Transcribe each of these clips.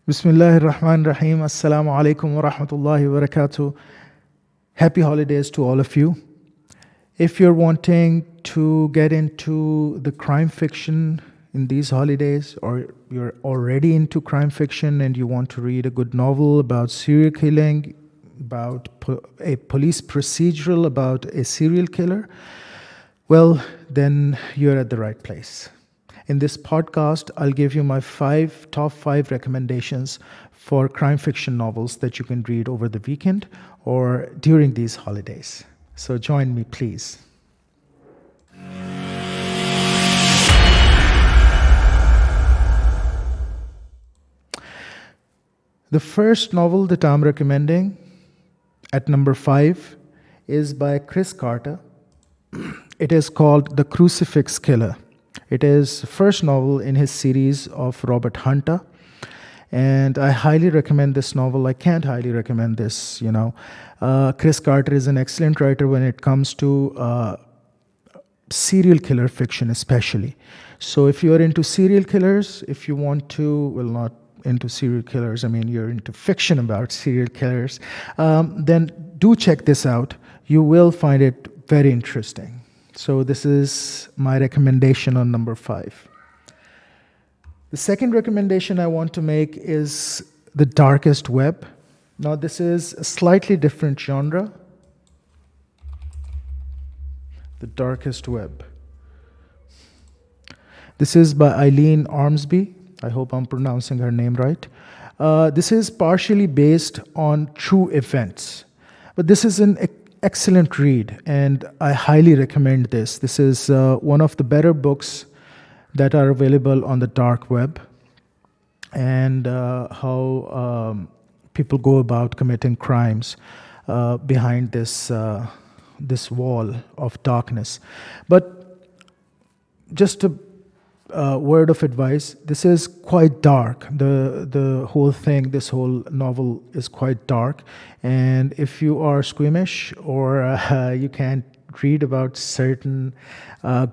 Bismillahir Rahmanir Rahim. Assalamu alaikum wa rahmatullahi wa barakatuh. Happy holidays to all of you. If you're wanting to get into the crime fiction in these holidays, or you're already into crime fiction and you want to read a good novel about serial killing, about a police procedural about a serial killer, well, then you're at the right place. In this podcast, I'll give you my top five recommendations for crime fiction novels that you can read over the weekend or during these holidays. So join me, please. The first novel that I'm recommending at number 5 is by Chris Carter. It is called The Crucifix Killer. It is the first novel in his series of Robert Hunter, and I highly recommend this novel. I can't highly recommend this, Chris Carter is an excellent writer when it comes to serial killer fiction especially. So if you're into serial killers, if you want to, well, not into serial killers, I mean you're into fiction about serial killers, then do check this out. You will find it very interesting. So this is my recommendation on number 5. The second recommendation I want to make is The Darkest Web. Now this is a slightly different genre. The Darkest Web. This is by Eileen Ormsby. I hope I'm pronouncing her name right. This is partially based on true events, but this is an excellent read, and I highly recommend this. This is one of the better books that are available on the dark web, and how people go about committing crimes behind this wall of darkness. But just a word of advice: this is quite dark. The whole thing, this whole novel is quite dark, and if you are squeamish or you can't read about certain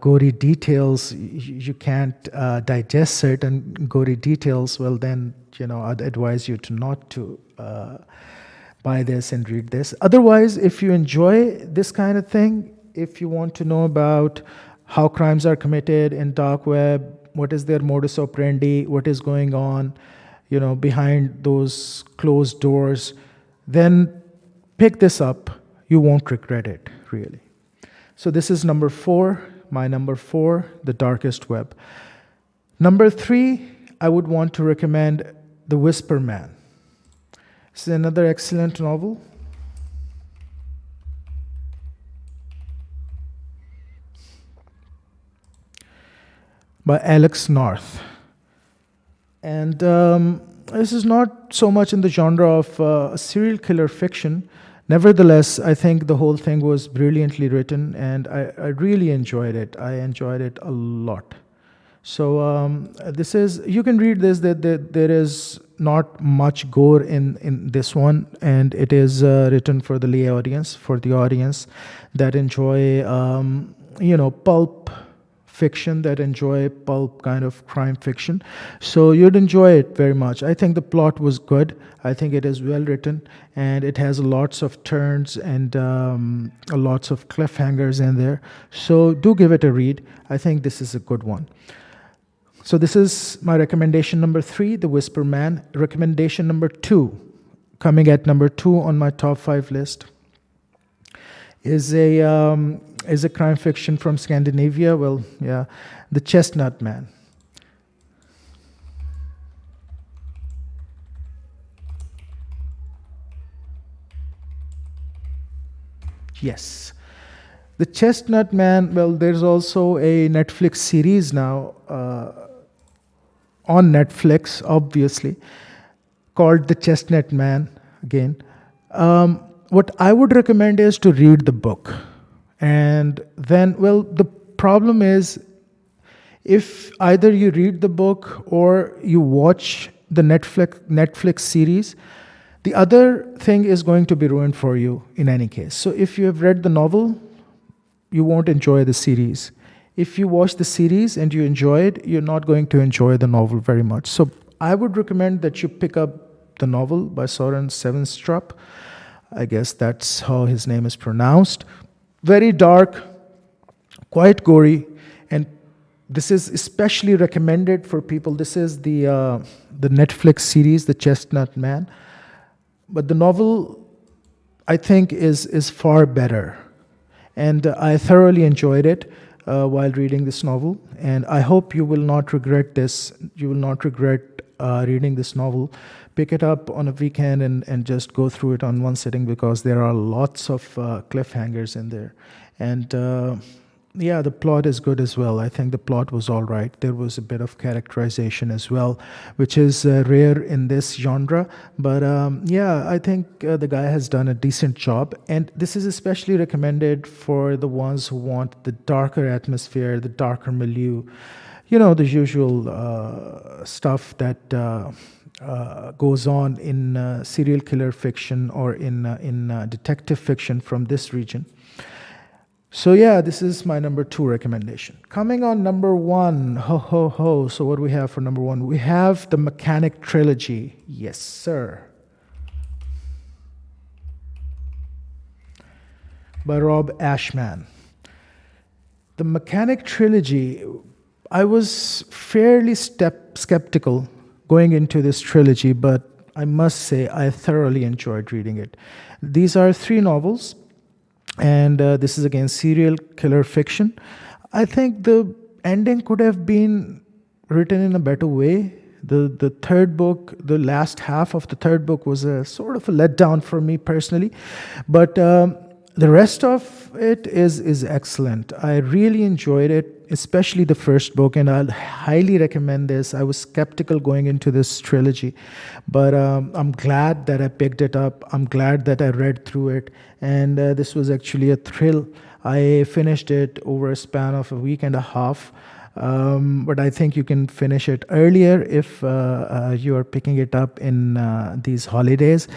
gory details, you can't digest certain gory details, well then, I'd advise you to not to buy this and read this. Otherwise, if you enjoy this kind of thing, if you want to know about how crimes are committed in dark web, what is their modus operandi, what is going on, behind those closed doors, then pick this up. You won't regret it, really. So this is number 4, my number 4, The Darkest Web. Number 3, I would want to recommend The Whisper Man. This is another excellent novel. By Alex North. And this is not so much in the genre of serial killer fiction. Nevertheless, I think the whole thing was brilliantly written, and I really enjoyed it. I enjoyed it a lot. So this is, you can read this, that there is not much gore in this one, and it is written for the lay audience, for the audience that enjoy, pulp fiction, that enjoy pulp kind of crime fiction. So you'd enjoy it very much. I think the plot was good. I think it is well written, and it has lots of turns and lots of cliffhangers in there. So do give it a read. I think this is a good one. So this is my recommendation number 3, The Whisper Man. Recommendation number 2, coming at number 2 on my top 5 list, is a crime fiction from Scandinavia. Well, yeah, The Chestnut Man. Yes. The Chestnut Man, well, there's also a Netflix series now on Netflix, obviously, called The Chestnut Man again. What I would recommend is to read the book. And then, well, the problem is, if either you read the book or you watch the Netflix series, the other thing is going to be ruined for you in any case. So if you have read the novel, you won't enjoy the series. If you watch the series and you enjoy it, you're not going to enjoy the novel very much. So I would recommend that you pick up the novel by Soren Sevenstrup. I guess that's how his name is pronounced. Very dark, quite gory, and this is especially recommended for people. This is the Netflix series, The Chestnut Man, but the novel, I think, is far better, and I thoroughly enjoyed it while reading this novel, and I hope you will not regret this. You will not regret reading this novel. Pick it up on a weekend and just go through it on one sitting, because there are lots of cliffhangers in there. And yeah, the plot is good as well. I think the plot was all right. There was a bit of characterization as well, which is rare in this genre. But yeah, I think the guy has done a decent job. And this is especially recommended for the ones who want the darker atmosphere, the darker milieu. You know, the usual stuff that goes on in serial killer fiction or in detective fiction from this region. So yeah, this is my number 2 recommendation. Coming on number 1, ho ho ho. So what do we have for number 1? We have the Mechanic Trilogy. Yes, sir. By Rob Ashman. The Mechanic Trilogy, I was fairly skeptical going into this trilogy, but I must say I thoroughly enjoyed reading it. These are 3 novels, and this is again serial killer fiction. I think the ending could have been written in a better way. The third book, the last half of the third book, was a sort of a letdown for me personally, but the rest of it is excellent. I really enjoyed it, especially the first book, and I'll highly recommend this. I was skeptical going into this trilogy, but I'm glad that I picked it up. I'm glad that I read through it, and this was actually a thrill. I finished it over a span of a week and a half, but I think you can finish it earlier if you are picking it up in these holidays.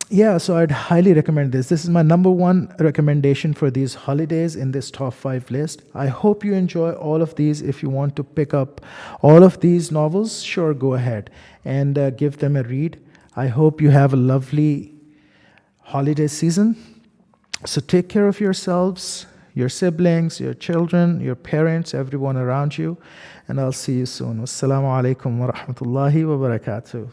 Yeah, so I'd highly recommend this. This is my number 1 recommendation for these holidays in this top 5 list. I hope you enjoy all of these. If you want to pick up all of these novels, sure, go ahead and give them a read. I hope you have a lovely holiday season. So take care of yourselves, your siblings, your children, your parents, everyone around you, and I'll see you soon. Wassalamu alaikum wa rahmatullahi wa barakatuh.